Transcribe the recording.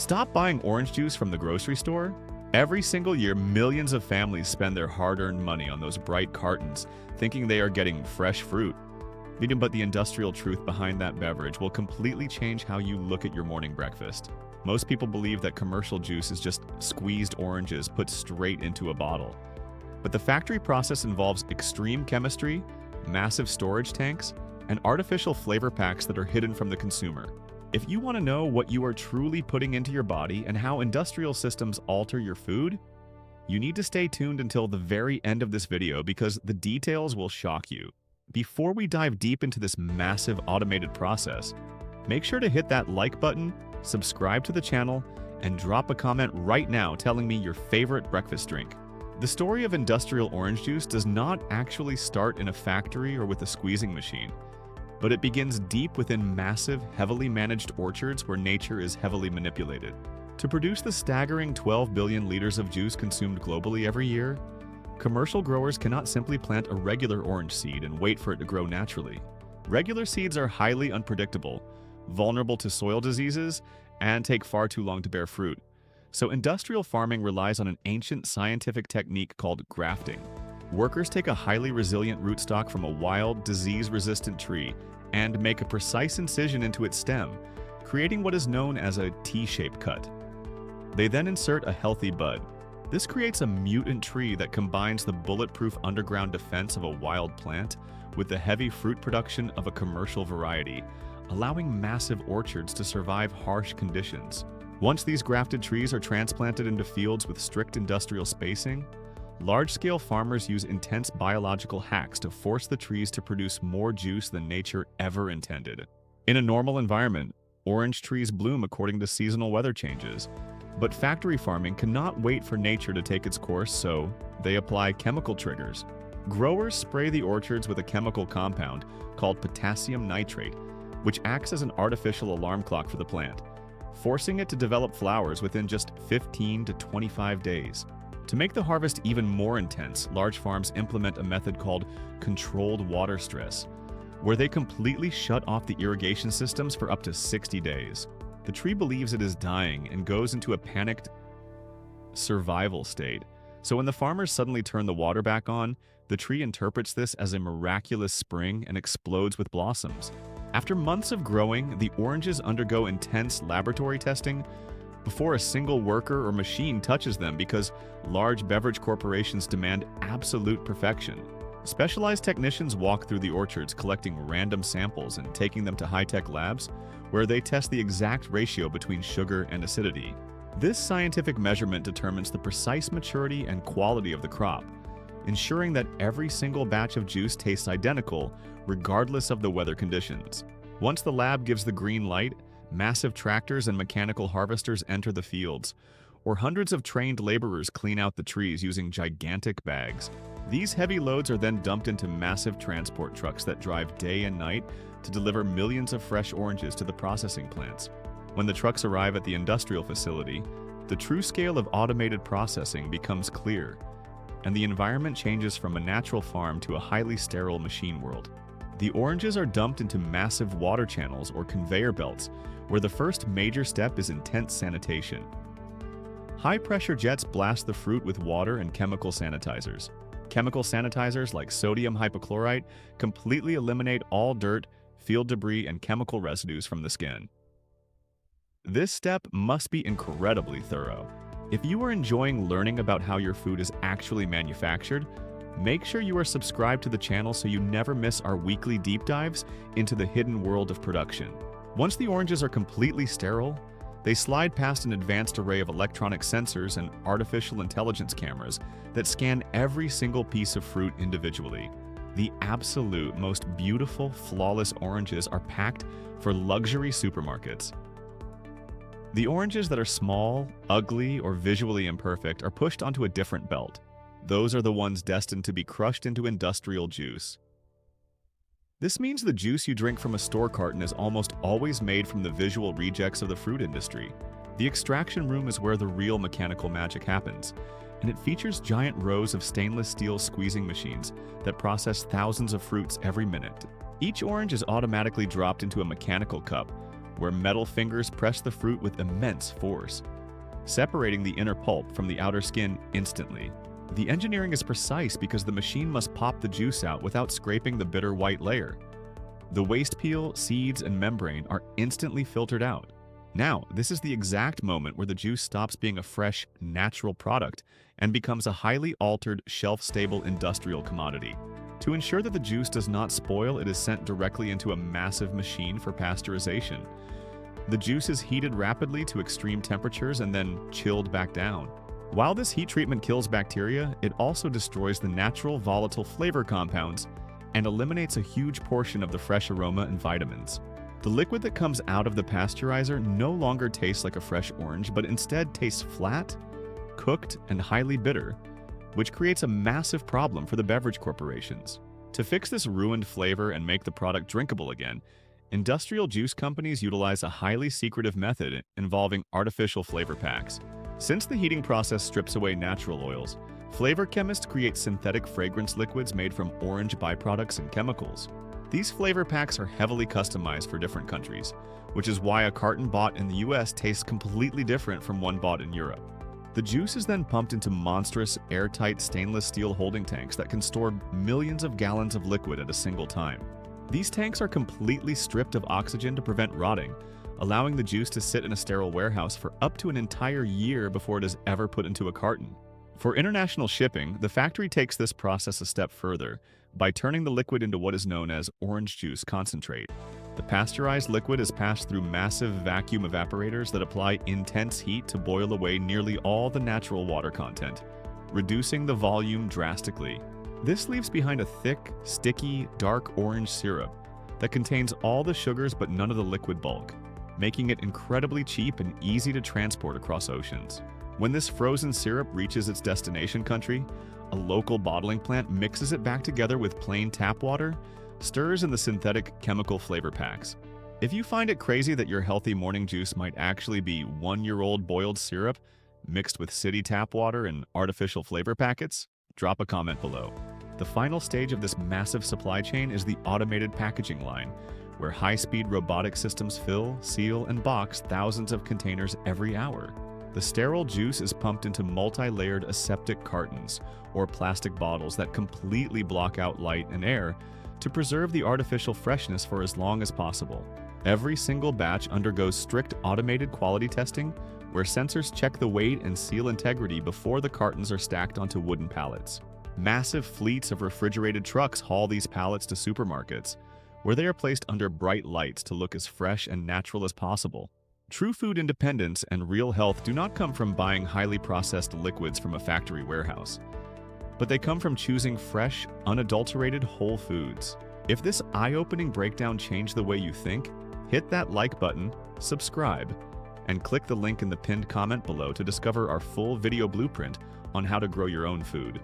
Stop buying orange juice from the grocery store. Every single year, millions of families spend their hard-earned money on those bright cartons, thinking they are getting fresh fruit. But the industrial truth behind that beverage will completely change how you look at your morning breakfast. Most people believe that commercial juice is just squeezed oranges put straight into a bottle. But the factory process involves extreme chemistry, massive storage tanks, and artificial flavor packs that are hidden from the consumer. If you want to know what you are truly putting into your body and how industrial systems alter your food, you need to stay tuned until the very end of this video because the details will shock you. Before we dive deep into this massive automated process, make sure to hit that like button, subscribe to the channel, and drop a comment right now telling me your favorite breakfast drink. The story of industrial orange juice does not actually start in a factory or with a squeezing machine, but it begins deep within massive, heavily managed orchards where nature is heavily manipulated. To produce the staggering 12 billion liters of juice consumed globally every year, commercial growers cannot simply plant a regular orange seed and wait for it to grow naturally. Regular seeds are highly unpredictable, vulnerable to soil diseases, and take far too long to bear fruit. So industrial farming relies on an ancient scientific technique called grafting. Workers take a highly resilient rootstock from a wild, disease-resistant tree and make a precise incision into its stem, creating what is known as a T-shaped cut. They then insert a healthy bud. This creates a mutant tree that combines the bulletproof underground defense of a wild plant with the heavy fruit production of a commercial variety, allowing massive orchards to survive harsh conditions. Once these grafted trees are transplanted into fields with strict industrial spacing, large-scale farmers use intense biological hacks to force the trees to produce more juice than nature ever intended. In a normal environment, orange trees bloom according to seasonal weather changes. But factory farming cannot wait for nature to take its course, so they apply chemical triggers. Growers spray the orchards with a chemical compound called potassium nitrate, which acts as an artificial alarm clock for the plant, forcing it to develop flowers within just 15 to 25 days. To make the harvest even more intense, large farms implement a method called controlled water stress, where they completely shut off the irrigation systems for up to 60 days. The tree believes it is dying and goes into a panicked survival state. So when the farmers suddenly turn the water back on, the tree interprets this as a miraculous spring and explodes with blossoms. After months of growing, the oranges undergo intense laboratory testing before a single worker or machine touches them because large beverage corporations demand absolute perfection. Specialized technicians walk through the orchards collecting random samples and taking them to high-tech labs where they test the exact ratio between sugar and acidity. This scientific measurement determines the precise maturity and quality of the crop, ensuring that every single batch of juice tastes identical regardless of the weather conditions. Once the lab gives the green light, massive tractors and mechanical harvesters enter the fields, or hundreds of trained laborers clean out the trees using gigantic bags. These heavy loads are then dumped into massive transport trucks that drive day and night to deliver millions of fresh oranges to the processing plants. When the trucks arrive at the industrial facility, the true scale of automated processing becomes clear, and the environment changes from a natural farm to a highly sterile machine world. The oranges are dumped into massive water channels or conveyor belts, where the first major step is intense sanitation. High-pressure jets blast the fruit with water and chemical sanitizers. Chemical sanitizers like sodium hypochlorite completely eliminate all dirt, field debris, and chemical residues from the skin. This step must be incredibly thorough. If you are enjoying learning about how your food is actually manufactured, make sure you are subscribed to the channel so you never miss our weekly deep dives into the hidden world of production. Once the oranges are completely sterile, they slide past an advanced array of electronic sensors and artificial intelligence cameras that scan every single piece of fruit individually. The absolute most beautiful, flawless oranges are packed for luxury supermarkets. The oranges that are small, ugly, or visually imperfect are pushed onto a different belt. Those are the ones destined to be crushed into industrial juice. This means the juice you drink from a store carton is almost always made from the visual rejects of the fruit industry. The extraction room is where the real mechanical magic happens, and it features giant rows of stainless steel squeezing machines that process thousands of fruits every minute. Each orange is automatically dropped into a mechanical cup, where metal fingers press the fruit with immense force, separating the inner pulp from the outer skin instantly. The engineering is precise because the machine must pop the juice out without scraping the bitter white layer. The waste peel, seeds, and membrane are instantly filtered out. Now, this is the exact moment where the juice stops being a fresh, natural product and becomes a highly altered, shelf-stable industrial commodity. To ensure that the juice does not spoil, it is sent directly into a massive machine for pasteurization. The juice is heated rapidly to extreme temperatures and then chilled back down. While this heat treatment kills bacteria, it also destroys the natural volatile flavor compounds and eliminates a huge portion of the fresh aroma and vitamins. The liquid that comes out of the pasteurizer no longer tastes like a fresh orange, but instead tastes flat, cooked, and highly bitter, which creates a massive problem for the beverage corporations. To fix this ruined flavor and make the product drinkable again, industrial juice companies utilize a highly secretive method involving artificial flavor packs. Since the heating process strips away natural oils, flavor chemists create synthetic fragrance liquids made from orange byproducts and chemicals. These flavor packs are heavily customized for different countries, which is why a carton bought in the US tastes completely different from one bought in Europe. The juice is then pumped into monstrous, airtight stainless steel holding tanks that can store millions of gallons of liquid at a single time. These tanks are completely stripped of oxygen to prevent rotting, allowing the juice to sit in a sterile warehouse for up to an entire year before it is ever put into a carton. For international shipping, the factory takes this process a step further by turning the liquid into what is known as orange juice concentrate. The pasteurized liquid is passed through massive vacuum evaporators that apply intense heat to boil away nearly all the natural water content, reducing the volume drastically. This leaves behind a thick, sticky, dark orange syrup that contains all the sugars but none of the liquid bulk, making it incredibly cheap and easy to transport across oceans. When this frozen syrup reaches its destination country, a local bottling plant mixes it back together with plain tap water, stirs in the synthetic chemical flavor packs. If you find it crazy that your healthy morning juice might actually be one-year-old boiled syrup mixed with city tap water and artificial flavor packets, drop a comment below. The final stage of this massive supply chain is the automated packaging line, where high-speed robotic systems fill, seal, and box thousands of containers every hour. The sterile juice is pumped into multi-layered aseptic cartons, or plastic bottles that completely block out light and air to preserve the artificial freshness for as long as possible. Every single batch undergoes strict automated quality testing, where sensors check the weight and seal integrity before the cartons are stacked onto wooden pallets. Massive fleets of refrigerated trucks haul these pallets to supermarkets, where they are placed under bright lights to look as fresh and natural as possible. True food independence and real health do not come from buying highly processed liquids from a factory warehouse, but they come from choosing fresh, unadulterated whole foods. If this eye-opening breakdown changed the way you think, hit that like button, subscribe, and click the link in the pinned comment below to discover our full video blueprint on how to grow your own food.